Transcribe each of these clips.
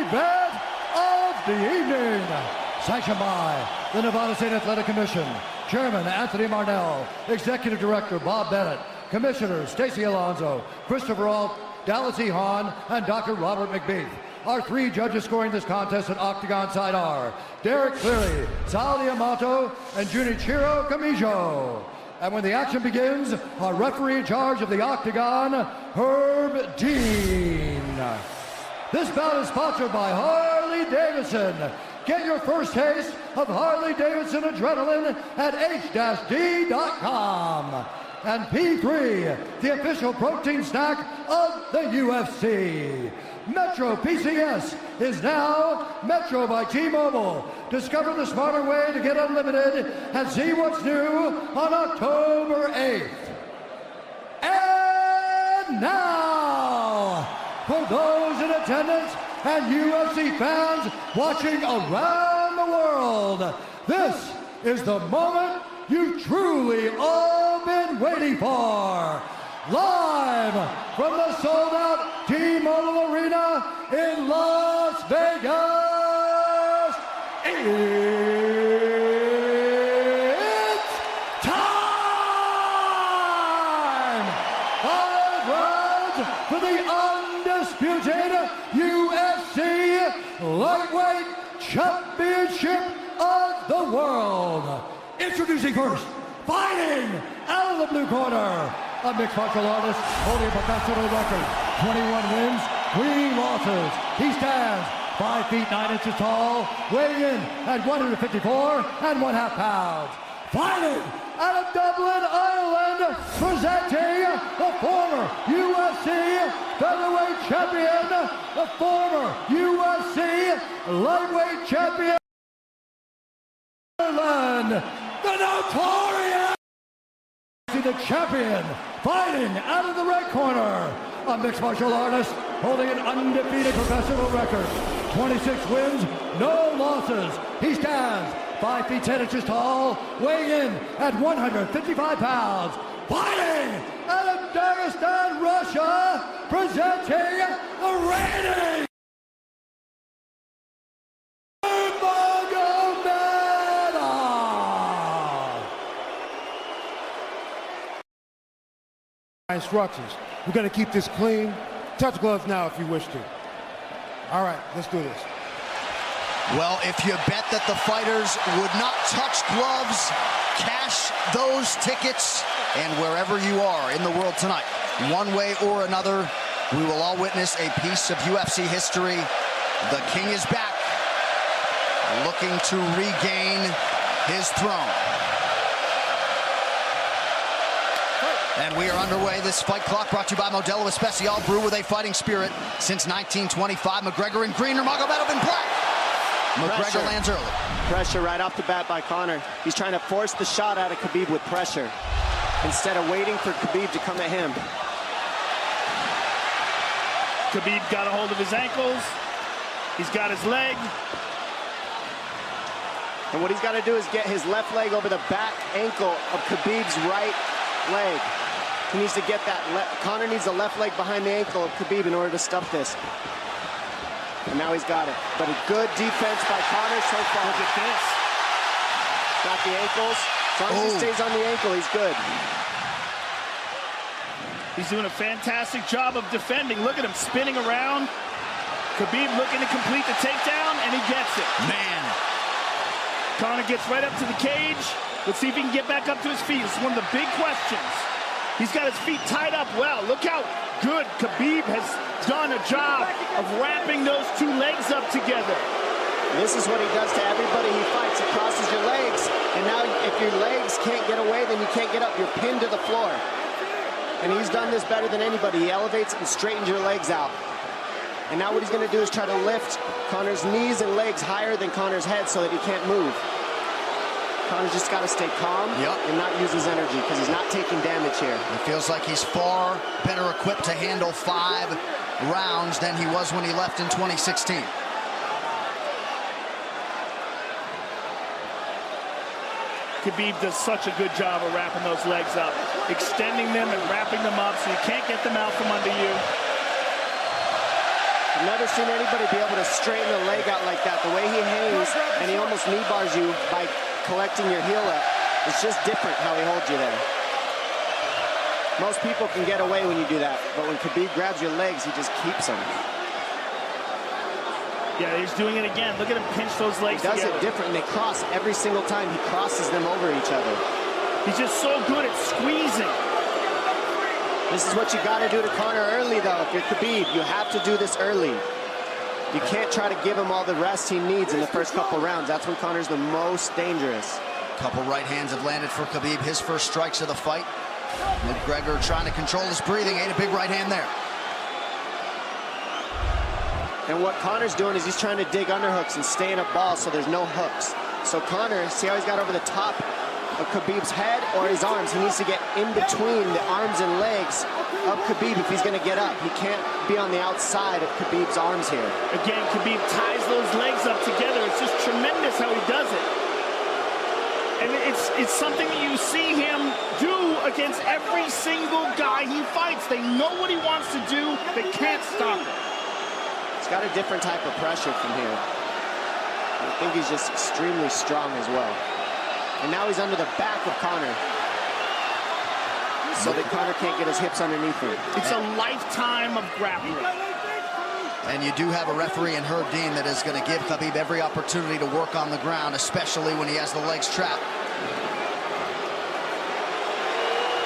event of the evening. Sanctioned by the Nevada State Athletic Commission, Chairman Anthony Marnell, Executive Director Bob Bennett, Commissioners Stacey Alonso, Christopher Alt, Dallas E. Hahn, and Dr. Robert McBeath. Our three judges scoring this contest at Octagon side are Derek Cleary, Sal Diamato, and Junichiro Kamijo. And when the action begins, our referee in charge of the Octagon, Herb Dean. This bout is sponsored by Harley Davidson. Get your first taste of Harley Davidson adrenaline at h-d.com. And P3, the official protein snack of the UFC. Metro PCS is now Metro by T-Mobile. Discover the smarter way to get unlimited and see what's new on October 8th. And now, for those in attendance and UFC fans watching around the world, this is the moment you've truly all been waiting for. Live from the sold-out T-Mobile Arena in Las Vegas, it's time! 5 rounds for the undisputed UFC Lightweight Championship of the World. Introducing first, fighting out of the blue corner, a mixed martial artist holding a professional record, 21 wins, 3 losses. He stands 5 feet 9 inches tall, weighing in at 154 1/2 pounds. Fighting out of Dublin, Ireland, presenting the former UFC featherweight champion, the former UFC lightweight champion, Ireland, the notorious, the champion, fighting out of the red corner, a mixed martial artist holding an undefeated professional record, 26 wins, no losses. He stands 5 feet 10 inches tall, weighing in at 155 pounds. Fighting out of Dagestan, Russia, presenting the reigning instructions. We're going to keep this clean. Touch gloves now if you wish to. All right, let's do this. Well, if you bet that the fighters would not touch gloves, cash those tickets, and wherever you are in the world tonight, one way or another, we will all witness a piece of UFC history. The King is back, looking to regain his throne. And we are underway. This fight clock brought to you by Modelo Especial, brew with a fighting spirit since 1925. McGregor in green, Nurmagomedov in black. McGregor lands early. Pressure right off the bat by Conor. He's trying to force the shot out of Khabib with pressure instead of waiting for Khabib to come at him. Khabib got a hold of his ankles. He's got his leg. And what he's got to do is get his left leg over the back ankle of Khabib's right leg. He needs to get that. Conor needs the left leg behind the ankle of Khabib in order to stop this. And now he's got it. But a good defense by Conor so far. Look at this. Got the ankles. As long as he stays on the ankle, he's good. He's doing a fantastic job of defending. Look at him spinning around. Khabib looking to complete the takedown, and he gets it. Man. Conor gets right up to the cage. Let's see if he can get back up to his feet. It's one of the big questions. He's got his feet tied up well. Look how good Khabib has done a job of wrapping those two legs up together. This is what he does to everybody he fights. He crosses your legs, and now if your legs can't get away, then you can't get up. You're pinned to the floor. And he's done this better than anybody. He elevates and straightens your legs out. And now what he's going to do is try to lift Conor's knees and legs higher than Conor's head so that he can't move. Conor's just got to stay calm and not use his energy because he's not taking damage here. It feels like he's far better equipped to handle 5 rounds than he was when he left in 2016. Khabib does such a good job of wrapping those legs up, extending them and wrapping them up so you can't get them out from under you. I've never seen anybody be able to straighten the leg out like that. The way he hangs, and he almost knee bars you by collecting your heel up. It's just different how he holds you there. Most people can get away when you do that, but when Khabib grabs your legs, he just keeps them. Yeah, he's doing it again. Look at him pinch those legs together. He does it different, and they cross every single time. He crosses them over each other. He's just so good at squeezing. This is what you got to do to Conor early, though. If you're Khabib, you have to do this early. You can't try to give him all the rest he needs in the first couple rounds. That's when Conor's the most dangerous. Couple right hands have landed for Khabib. His first strikes of the fight. McGregor trying to control his breathing. Ate a big right hand there. And what Conor's doing is he's trying to dig underhooks and stay in a ball so there's no hooks. So Conor, see how he's got over the top of Khabib's head or his arms? He needs to get in between the arms and legs of Khabib if he's going to get up. He can't be on the outside of Khabib's arms here. Again, Khabib ties those legs up together. It's just tremendous how he does it. And it's something that you see him do against every single guy he fights. They know what he wants to do. They can't stop it. He's got a different type of pressure from here. I think he's just extremely strong as well. And now he's under the back of Conor, so that Conor can't get his hips underneath him. It's a lifetime of grappling. And you do have a referee in Herb Dean that is going to give Khabib every opportunity to work on the ground, especially when he has the legs trapped.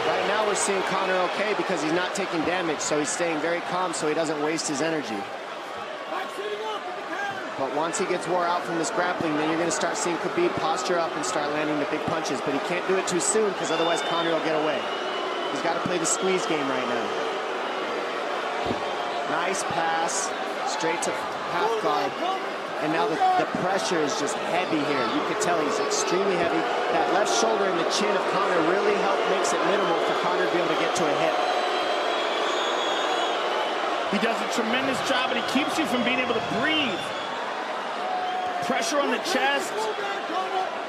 Right now we're seeing Conor okay because he's not taking damage, so he's staying very calm so he doesn't waste his energy. But once he gets wore out from this grappling, then you're going to start seeing Khabib posture up and start landing the big punches. But he can't do it too soon because otherwise Conor will get away. He's got to play the squeeze game right now. Nice pass, straight to half guard. And now the pressure is just heavy here. You could tell he's extremely heavy. That left shoulder and the chin of Conor really makes it minimal for Conor to be able to get to a hip. He does a tremendous job, and he keeps you from being able to breathe. Pressure on the chest,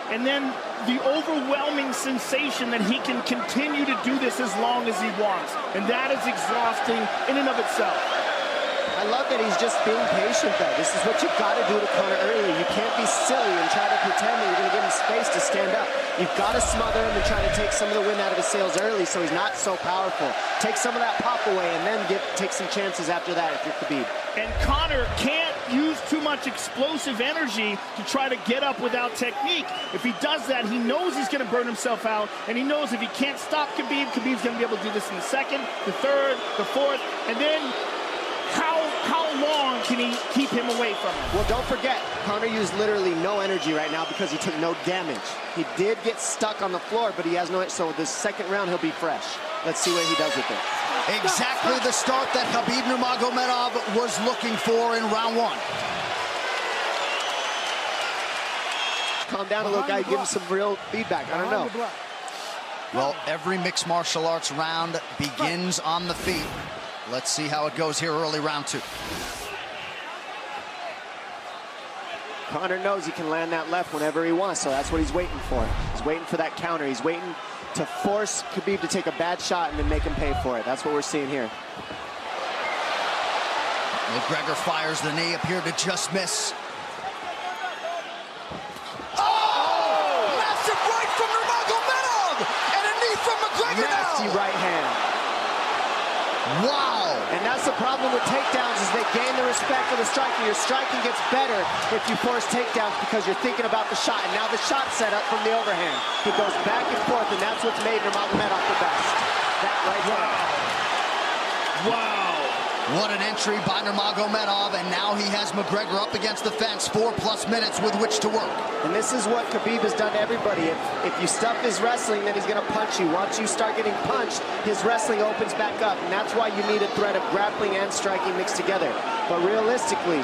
and then the overwhelming sensation that he can continue to do this as long as he wants. And that is exhausting in and of itself. I love that he's just being patient, though. This is what you've got to do to Conor early. You can't be silly and try to pretend that you're going to give him space to stand up. You've got to smother him and try to take some of the wind out of his sails early so he's not so powerful. Take some of that pop away and then take some chances after that if you're Khabib. And Conor can't use too much explosive energy to try to get up without technique. If he does that, he knows he's going to burn himself out, and he knows if he can't stop Khabib, Khabib's going to be able to do this in the second, the third, the fourth, and then how long can he keep him away from him? Well, don't forget, Conor used literally no energy right now because he took no damage. He did get stuck on the floor, but he has no, so this second round he'll be fresh. Let's see what he does with it. Exactly the start that Habib Nurmagomedov was looking for in round one. Calm down a little guy, give him some real feedback. I don't know. Well, every mixed martial arts round begins on the feet. Let's see how it goes here early round two. Conor knows he can land that left whenever he wants, so that's what he's waiting for. He's waiting for that counter. He's waiting to force Khabib to take a bad shot and then make him pay for it. That's what we're seeing here. McGregor fires the knee, appeared to just miss. Oh! Massive right from Nurmagomedov! And a knee from McGregor now! Nasty right hand. Wow! And that's the problem with takedowns is they gain the respect of the striker. Your striking gets better if you force takedowns because you're thinking about the shot. And now the shot set up from the overhand. He goes back and forth, and that's what's made Nurmagomedov the best. That right hand. Wow. What an entry by Nurmagomedov, and now he has McGregor up against the fence, 4+ minutes with which to work. And this is what Khabib has done to everybody. If you stuff his wrestling, then he's going to punch you. Once you start getting punched, his wrestling opens back up, and that's why you need a threat of grappling and striking mixed together. But realistically,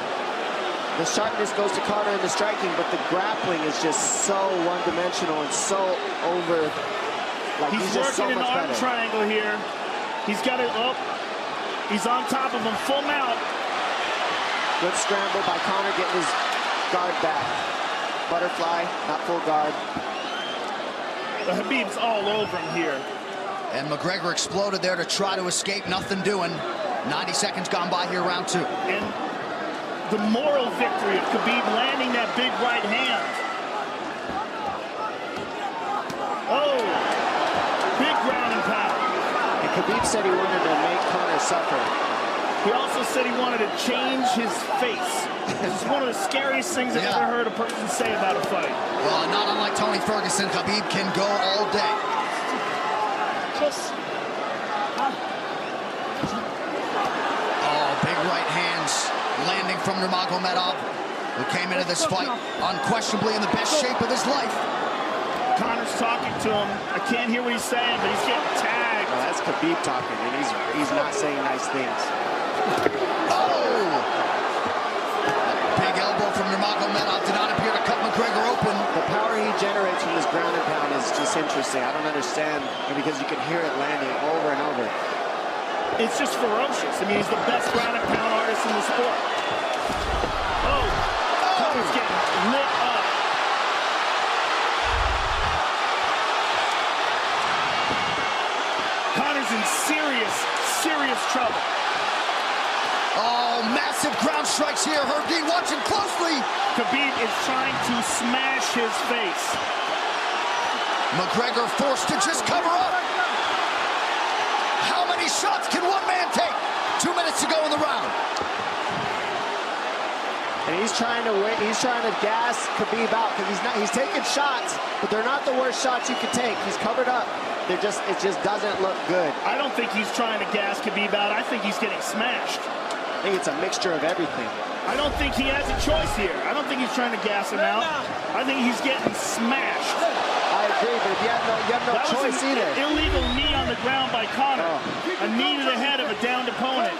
the sharpness goes to Conor in the striking, but the grappling is just so one-dimensional and so over. Like he's just so working much an arm better. triangle here. He's got it up. He's on top of him, full mount. Good scramble by Conor, getting his guard back. Butterfly, not full guard. The Habib's all over him here. And McGregor exploded there to try to escape, nothing doing. 90 seconds gone by here, round two. And the moral victory of Khabib landing that big right hand. Oh, big ground and pound. And Khabib said he wanted to make Conor suffer. He also said he wanted to change his face. This is one of the scariest things I've ever heard a person say about a fight. Well, not unlike Tony Ferguson, Khabib can go all day. Oh, big right hands landing from Nurmagomedov, who came into this fight unquestionably in the best shape of his life. Conor's talking to him. I can't hear what he's saying, but he's getting tagged. Well, that's Khabib talking, and he's not saying nice things. Oh! Big elbow from Nurmagomedov did not appear to cut McGregor open. The power he generates from this ground and pound is just interesting. I don't understand, because you can hear it landing over and over. It's just ferocious. I mean, he's the best ground and pound artist in the sport. Oh! Conor's getting lit up. Conor's in serious trouble. Oh, massive ground strikes here. Herb Dean watching closely. Khabib is trying to smash his face. McGregor forced to just cover up. How many shots can one man take? 2 minutes to go in the round. And he's trying to win. He's trying to gas Khabib out because he's taking shots, but they're not the worst shots you could take. He's covered up. It just doesn't look good. I don't think he's trying to gas Khabib out. I think he's getting smashed. I think it's a mixture of everything. I don't think he has a choice here. I don't think he's trying to gas him out. I think he's getting smashed. I agree, but if you have no choice either. That was an illegal knee on the ground by Conor. A knee to the head of a downed opponent.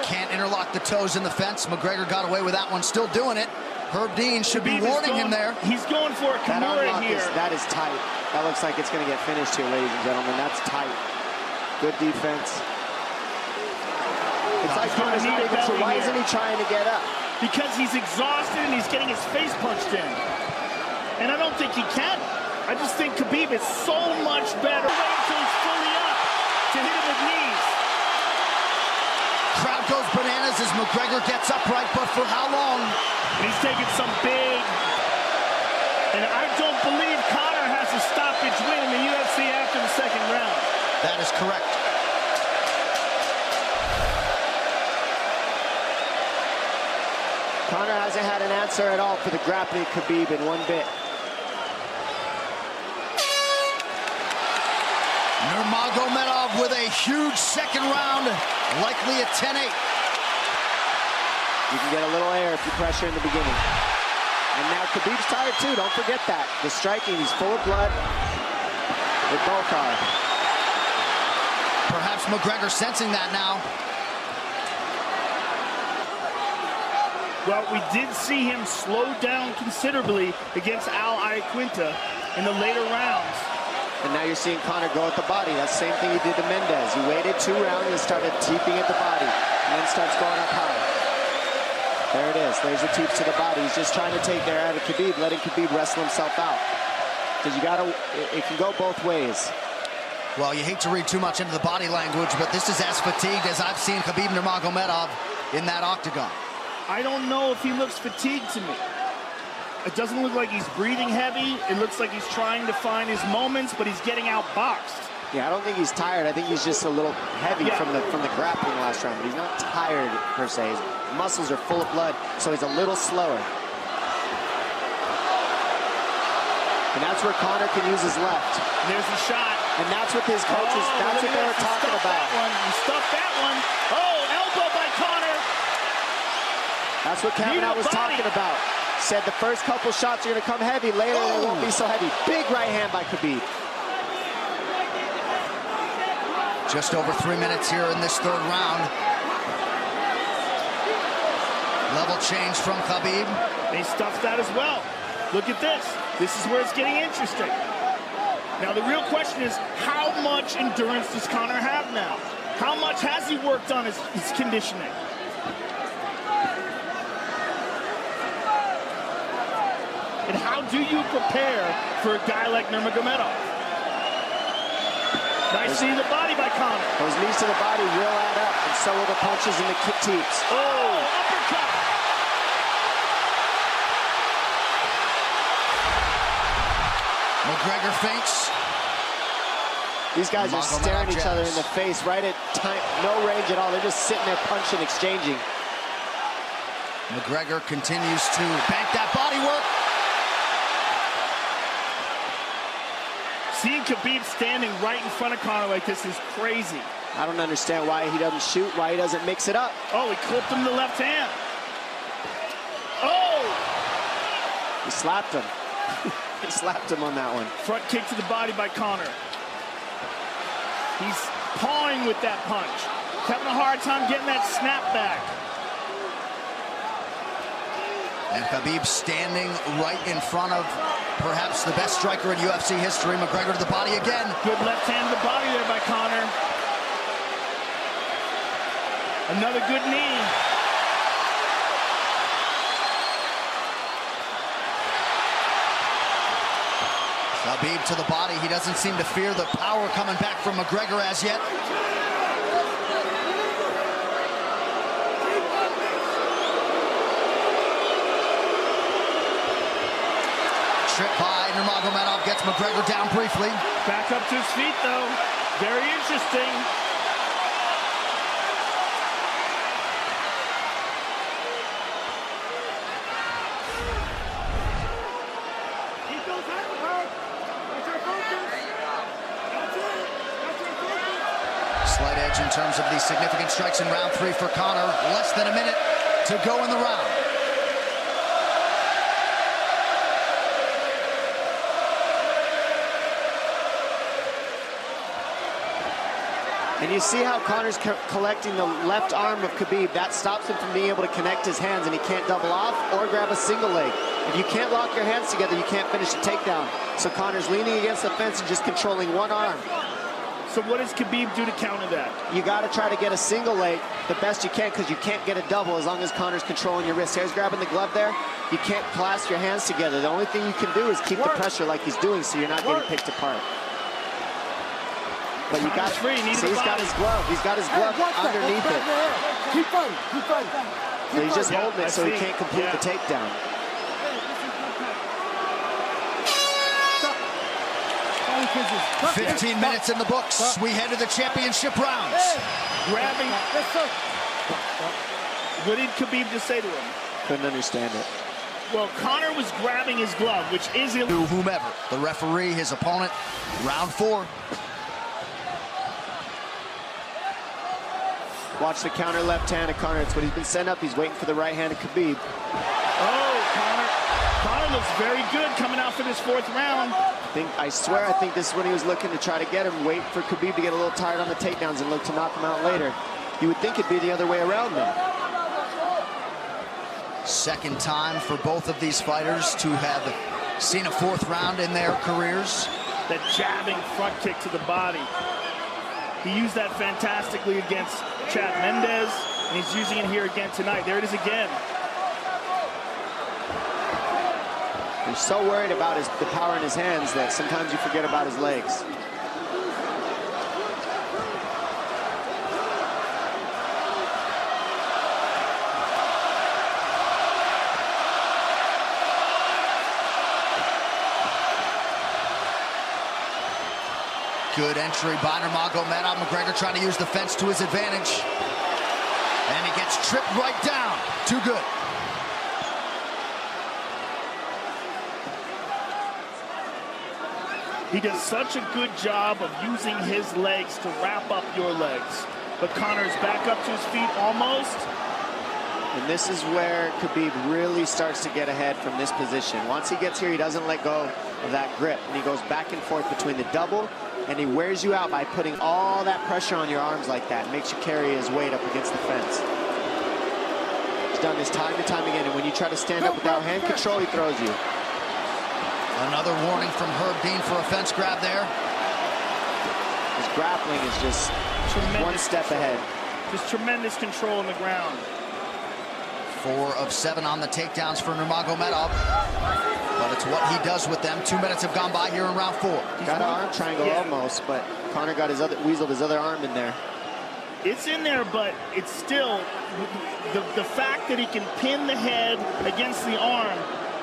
Can't interlock the toes in the fence. McGregor got away with that one, still doing it. Herb Dean should be warning him there. He's going for a Kimura here. That is tight. That looks like it's going to get finished here, ladies and gentlemen. That's tight. Good defense. It's like Conor's not even sure. Why isn't he trying to get up? Because he's exhausted and he's getting his face punched in. And I don't think he can. I just think Khabib is so much better. Wait until he's fully up to hit him with knees. Crowd goes bananas as McGregor gets upright, but for how long? And he's taking some big... And I don't believe Conor has a stoppage win in the UFC after the second round. That is correct. Conor hasn't had an answer at all for the grappling Khabib in one bit. Nurmagomedov with a huge second round, likely a 10-8. You can get a little air if you pressure in the beginning. And now Khabib's tired too, don't forget that. The striking, he's full of blood. They both are. Perhaps McGregor sensing that now. Well, we did see him slow down considerably against Al Iaquinta in the later rounds. And now you're seeing Conor go at the body. That's the same thing he did to Mendez. He waited 2 rounds and started teeping at the body. And then starts going up high. There it is. There's the teeps to the body. He's just trying to take their out of Khabib, letting Khabib wrestle himself out. Because you gotta, it can go both ways. Well, you hate to read too much into the body language, but this is as fatigued as I've seen Khabib Nurmagomedov in that octagon. I don't know if he looks fatigued to me. It doesn't look like he's breathing heavy. It looks like he's trying to find his moments, but he's getting outboxed. Yeah, I don't think he's tired. I think he's just a little heavy from the grappling last round, but he's not tired per se. His muscles are full of blood, so he's a little slower. And that's where Conor can use his left. And there's the shot. And that's what his coaches, that's what they were talking about. He stuffed that one. Oh, elbow by Conor. That's what Kavanaugh was talking about. Said the first couple shots are going to come heavy. Later, they won't be so heavy. Big right hand by Khabib. Just over 3 minutes here in this third round. Level change from Khabib. They stuffed that as well. Look at this. This is where it's getting interesting. Now, the real question is, how much endurance does Conor have now? How much has he worked on his conditioning? And how do you prepare for a guy like Nurmagomedov? Nice knee to the body by Conor. Those knees to the body will add up, and so will the punches and the kick teeps. Oh, uppercut. McGregor feints. These guys are staring each other in the face right at time, no range at all. They're just sitting there punching, exchanging. McGregor continues to bank that body work. Seeing Khabib standing right in front of Conor like this is crazy. I don't understand why he doesn't shoot, why he doesn't mix it up. Oh, he clipped him to the left hand. Oh! He slapped him. He slapped him on that one. Front kick to the body by Conor. He's pawing with that punch. He's having a hard time getting that snap back. And Khabib standing right in front of perhaps the best striker in UFC history. McGregor to the body again. Good left hand to the body there by Conor. Another good knee. Khabib to the body. He doesn't seem to fear the power coming back from McGregor as yet. Trip by Nurmagomedov gets McGregor down briefly. Back up to his feet, though. Very interesting. Keep those hands out. That's our focus. That's it. That's our focus. Slight edge in terms of these significant strikes in round 3 for Conor. Less than a minute to go in the round. And you see how Conor's collecting the left arm of Khabib. That stops him from being able to connect his hands, and he can't double off or grab a single leg. If you can't lock your hands together, you can't finish the takedown. So Conor's leaning against the fence and just controlling one arm. So what does Khabib do to counter that? You got to try to get a single leg the best you can, because you can't get a double as long as Conor's controlling your wrist. Here's grabbing the glove there. You can't clasp your hands together. The only thing you can do is keep the pressure like he's doing, so you're not getting picked apart. But you got free. See, he's got his glove. He's got his glove underneath it. Keep fighting. Keep fighting. So he's just holding it so he can't complete the takedown. Stop. 15 minutes in the books. We head to the championship rounds. Grabbing. What did Khabib just say to him? Couldn't understand it. Well, Conor was grabbing his glove, which is illegal. To whomever, the referee, his opponent, round 4. Watch the counter left hand of Conor. It's what he's been setting up. He's waiting for the right hand of Khabib. Oh, Conor looks very good coming out for this 4th round. I swear, I think this is when he was looking to try to get him, wait for Khabib to get a little tired on the takedowns and look to knock him out later. You would think it'd be the other way around then. Second time for both of these fighters to have seen a 4th round in their careers. That jabbing front kick to the body. He used that fantastically against Chad Mendes, and he's using it here again tonight. There it is again. He's so worried about the power in his hands that sometimes you forget about his legs. Good entry by Nurmagomedov. McGregor trying to use the fence to his advantage. And he gets tripped right down. Too good. He does such a good job of using his legs to wrap up your legs. But Conor's back up to his feet almost. And this is where Khabib really starts to get ahead from this position. Once he gets here, he doesn't let go of that grip. And he goes back and forth between the double, and he wears you out by putting all that pressure on your arms like that. Makes you carry his weight up against the fence. He's done this time and time again, and when you try to stand up without hand control, he throws you. Another warning from Herb Dean for a fence grab there. His grappling is just one step ahead. Just tremendous control on the ground. 4 of 7 on the takedowns for Nurmagomedov. But it's what he does with them. 2 minutes have gone by here in round 4. Got an arm triangle almost, but Conor got weaseled his other arm in there. It's in there, but it's still the fact that he can pin the head against the arm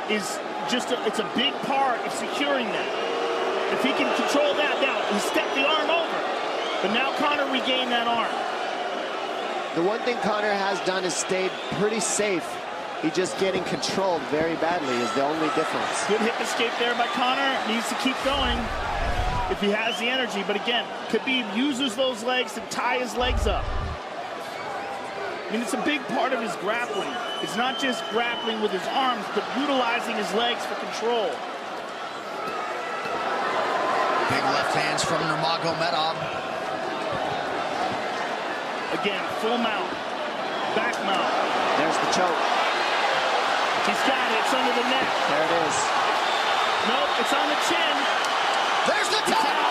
is just it's a big part of securing that. If he can control that, now he stepped the arm over. But now Conor regained that arm. The one thing Conor has done is stayed pretty safe. He's just getting controlled very badly is the only difference. Good hip escape there by Conor. Needs to keep going if he has the energy. But again, Khabib uses those legs to tie his legs up. I mean, it's a big part of his grappling. It's not just grappling with his arms, but utilizing his legs for control. Big left hands from Nurmagomedov. Again, full mount, back mount. There's the choke. He's got it, it's under the neck. There it is. Nope, it's on the chin. There's the tap.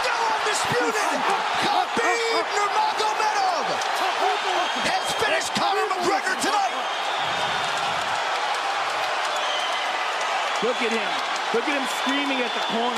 Still undisputed. Khabib Nurmagomedov has finished Conor McGregor tonight. Look at him. Look at him screaming at the corner.